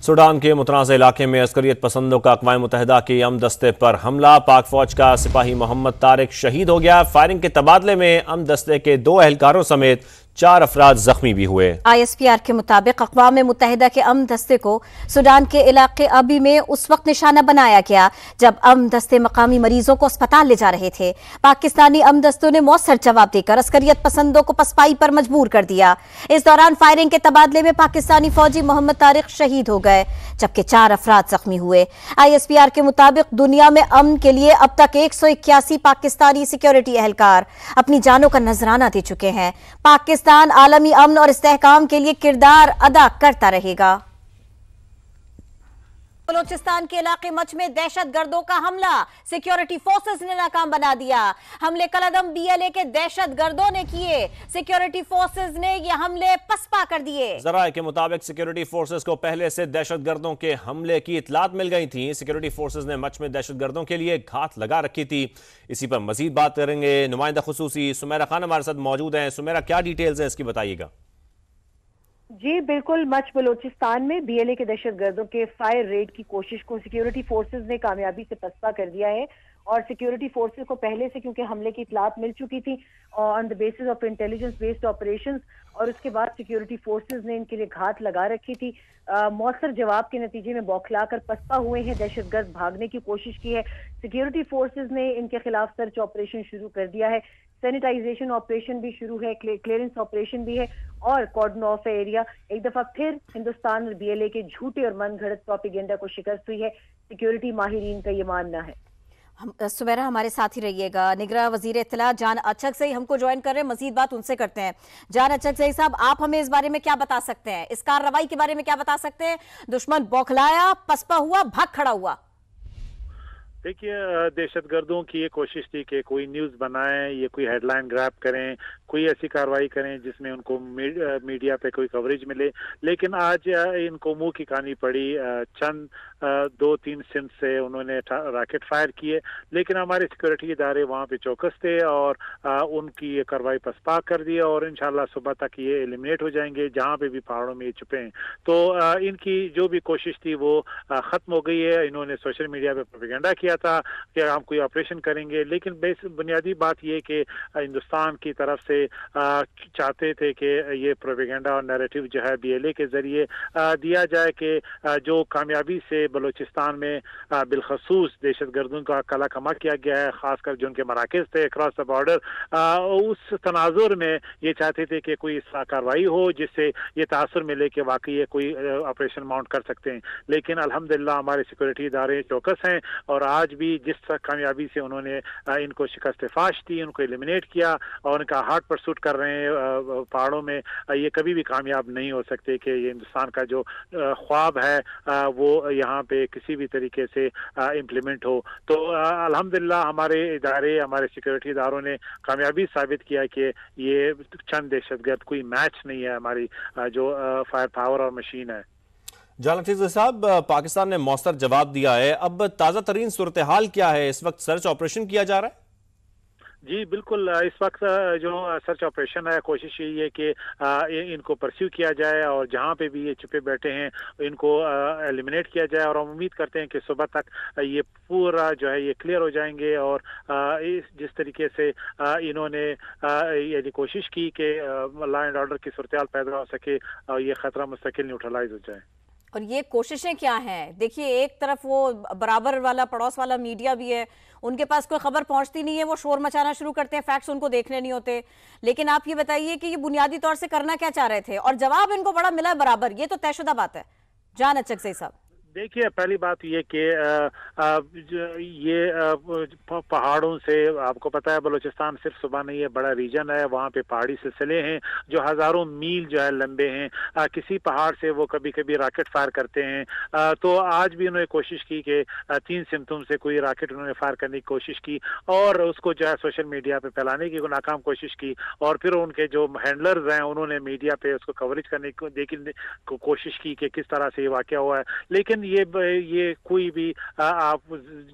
Sudan के मुतनाज़ इलाके में अस्करियत पसंदों का अक़वाम मुत्तहिदा के अमन दस्ते पर हमला। पाक फौज का सिपाही मोहम्मद तारिक शहीद हो गया। फायरिंग के तबादले में अमन दस्ते के 2 एहलकारों समेत 4 अफराद जख्मी भी हुए। ISPR के मुताबिक अक़वाम मुत्तहिदा के अमन दस्ते को सूडान के इलाके अबी में उस वक्त निशाना बनाया गया जब अमन दस्ते मकामी मरीजों को अस्पताल ले जा रहे थे। पाकिस्तानी अमन दस्तों ने मौसर जवाब देकर अस्करियत पसंदों को पसपाई पर मजबूर कर दिया। इस दौरान फायरिंग के तबादले में पाकिस्तानी फौजी मोहम्मद तारिक शहीद हो गए जबकि 4 अफराद जख्मी हुए। ISPR के मुताबिक दुनिया में अमन के लिए अब तक 181 पाकिस्तानी सिक्योरिटी एहलकार अपनी जानों का नजराना दे चुके हैं। पाकिस्तान आलमी अमन और इस्तेहकाम के लिए किरदार अदा करता रहेगा। बलोचिस्तान के इलाके मच में दहशत गर्दों का हमला, सिक्योरिटी फोर्सेस ने नाकाम बना दिया। हमले कलअदम BLA के दहशत गर्दों ने किए। सिक्योरिटी फोर्सेस ने ये हमले पसपा कर दिए। ज़राए के मुताबिक सिक्योरिटी फोर्सेस को पहले से दहशत गर्दों के हमले की इतलात मिल गई थी। सिक्योरिटी फोर्सेस ने मच में दहशत गर्दों के लिए घात लगा रखी थी। इसी पर मजीद बात करेंगे। नुमाइंदा खुसूसी सुमेरा खान हमारे साथ मौजूद हैं। सुमेरा, क्या डिटेल्स हैं इसकी, बताइएगा। जी बिल्कुल, मच बलोचिस्तान में BLA के दहशत गर्दों के फायर रेड की कोशिश को सिक्योरिटी फोर्सेस ने कामयाबी से पसपा कर दिया है। और सिक्योरिटी फोर्सेस को पहले से क्योंकि हमले की इतलात मिल चुकी थी on the basis of intelligence based operations, और उसके बाद सिक्योरिटी फोर्सेस ने इनके लिए घात लगा रखी थी। मौसर जवाब के नतीजे में बौखलाकर पसपा हुए हैं। दहशतगर्द भागने की कोशिश की है। सिक्योरिटी फोर्सेस ने इनके खिलाफ सर्च ऑपरेशन शुरू कर दिया है। सैनिटाइजेशन ऑपरेशन भी शुरू है, क्लियरेंस ऑपरेशन भी है और कॉर्डन ऑफ एरिया। एक दफा फिर हिंदुस्तान और BLA के झूठे और मनगढ़ंत प्रोपेगेंडा को शिकस्त हुई है। सिक्योरिटी माहिरीन का ये मानना है। सुमेरा, हमारे साथ ही रहिएगा। निगरां वजीर इत्तला जान अचकज़ई हमको ज्वाइन कर रहे हैं, मजीद बात उनसे करते हैं। जान अचकज़ई साहब, आप हमें इस बारे में क्या बता सकते हैं, इस कार्रवाई के बारे में क्या बता सकते हैं? दुश्मन बौखलाया, पसपा हुआ, भाग खड़ा हुआ। देखिए, दहशतगर्दों की ये कोशिश थी कि कोई न्यूज़ बनाएं, ये कोई हेडलाइन ग्रैब करें, कोई ऐसी कार्रवाई करें जिसमें उनको मीडिया पे कोई कवरेज मिले। लेकिन आज इनको मुंह की कहानी पड़ी। चंद 2-3 सिंध से उन्होंने रॉकेट फायर किए, लेकिन हमारे सिक्योरिटी इदारे वहाँ पे चौकस थे और उनकी ये कार्रवाई पसपा कर दी और इंशाल्लाह सुबह तक ये एलिमिनेट हो जाएंगे जहाँ पे भी पहाड़ों में ये छुपे हैं। तो इनकी जो भी कोशिश थी वो ख़त्म हो गई है। इन्होंने सोशल मीडिया पे प्रोपेगेंडा किया था कि हम कोई ऑपरेशन करेंगे, लेकिन बुनियादी बात ये कि हिंदुस्तान की तरफ से चाहते थे कि ये प्रोपेगेंडा और नैरेटिव जो है BLA के जरिए दिया जाए कि जो कामयाबी से बलूचिस्तान में बिलखसूस दहशतगर्दों का कला कमा किया गया है, खासकर जो उनके मराकज़ थे अक्रॉस द बॉर्डर, उस तनाजुर में ये चाहते थे कि कोई कार्रवाई हो जिससे ये तासुर मिले कि वाकई ये कोई ऑपरेशन माउंट कर सकते हैं। लेकिन अल्हम्दुलिल्लाह हमारे सिक्योरिटी इदारे चौकस हैं और आज भी जिस कामयाबी से उन्होंने इनको शिकस्त फाश दी, उनको एलिमिनेट किया और उनका हार्ट परसूट कर रहे हैं पहाड़ों में, ये कभी भी कामयाब नहीं हो सकते कि ये हिंदुस्तान का जो ख्वाब है वो यहाँ पे किसी भी तरीके से इम्प्लीमेंट हो। तो अल्हम्दुलिल्लाह हमारे इदारे, हमारे सिक्योरिटी इदारों ने कामयाबी साबित किया कि ये चंद दहशतगर्द कोई मैच नहीं है हमारी जो फायर पावर और मशीन है। जान अचकज़ई साहब, पाकिस्तान ने मौसर जवाब दिया है। अब ताज़ा तरीन सूरत हाल क्या है? इस वक्त सर्च ऑपरेशन किया जा रहा है? जी बिल्कुल, इस वक्त जो सर्च ऑपरेशन है, कोशिश यही है कि इनको परस्यू किया जाए और जहाँ पे भी ये छुपे बैठे हैं इनको एलिमिनेट किया जाए और हम उम्मीद करते हैं कि सुबह तक ये पूरा जो है ये क्लियर हो जाएंगे। और जिस तरीके से इन्होंने ये कोशिश की कि लॉ एंड ऑर्डर की सूरत हाल पैदा हो सके और ये खतरा मुस्तकिल न्यूट्रलाइज हो जाए। और ये कोशिशें क्या हैं? देखिए, एक तरफ वो बराबर वाला पड़ोस वाला मीडिया भी है, उनके पास कोई खबर पहुंचती नहीं है, वो शोर मचाना शुरू करते हैं, फैक्ट्स उनको देखने नहीं होते। लेकिन आप ये बताइए कि ये बुनियादी तौर से करना क्या चाह रहे थे और जवाब इनको बड़ा मिला बराबर, ये तो तयशुदा बात है। जान अचकज़ई साहब, देखिए, पहली बात ये कि ये पहाड़ों से आपको पता है बलूचिस्तान सिर्फ सूबा नहीं है, बड़ा रीजन है। वहाँ पे पहाड़ी सिलसिले हैं जो हज़ारों मील जो है लंबे हैं। किसी पहाड़ से वो कभी कभी रॉकेट फायर करते हैं। तो आज भी उन्होंने कोशिश की कि 3 सिमतों से कोई रॉकेट उन्होंने फायर करने की कोशिश की और उसको जो है सोशल मीडिया पे फैलाने की नाकाम कोशिश की। और फिर उनके जो हैंडलर्स हैं उन्होंने मीडिया पे उसको कवरेज करने की कोशिश की कि किस तरह से ये वाक़या हुआ है। लेकिन ये कोई भी आप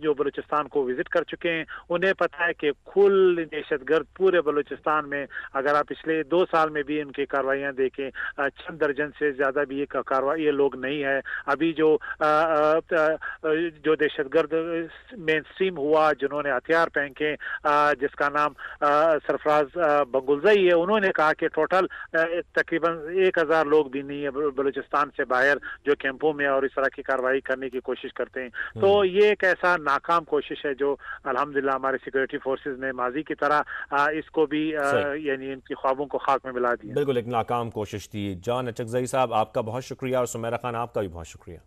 जो बलूचिस्तान को विजिट कर चुके हैं उन्हें पता है कि कुल दहशतगर्द पूरे बलूचिस्तान में, अगर आप पिछले 2 साल में भी उनकी कार्रवाइयां देखें, चंद दर्जन से ज्यादा भी ये लोग नहीं है। अभी जो दहशतगर्द मेन स्ट्रीम हुआ जिन्होंने हथियार फेंके, जिसका नाम सरफराज बंगुलजई है, उन्होंने कहा कि टोटल तकरीबन 1000 लोग भी नहीं है बलूचिस्तान से बाहर जो कैंपों में और इस तरह की कार्रवाई करने की कोशिश करते हैं। तो ये एक ऐसा नाकाम कोशिश है जो अल्हम्दुलिल्लाह हमारे सिक्योरिटी फोर्सेस ने माजी की तरह इसको भी यानी इनकी ख्वाबों को खाक में मिला दिया। बिल्कुल एक नाकाम कोशिश थी। जान अचकजई साहब आपका बहुत शुक्रिया और सुमेरा खान आपका भी बहुत शुक्रिया।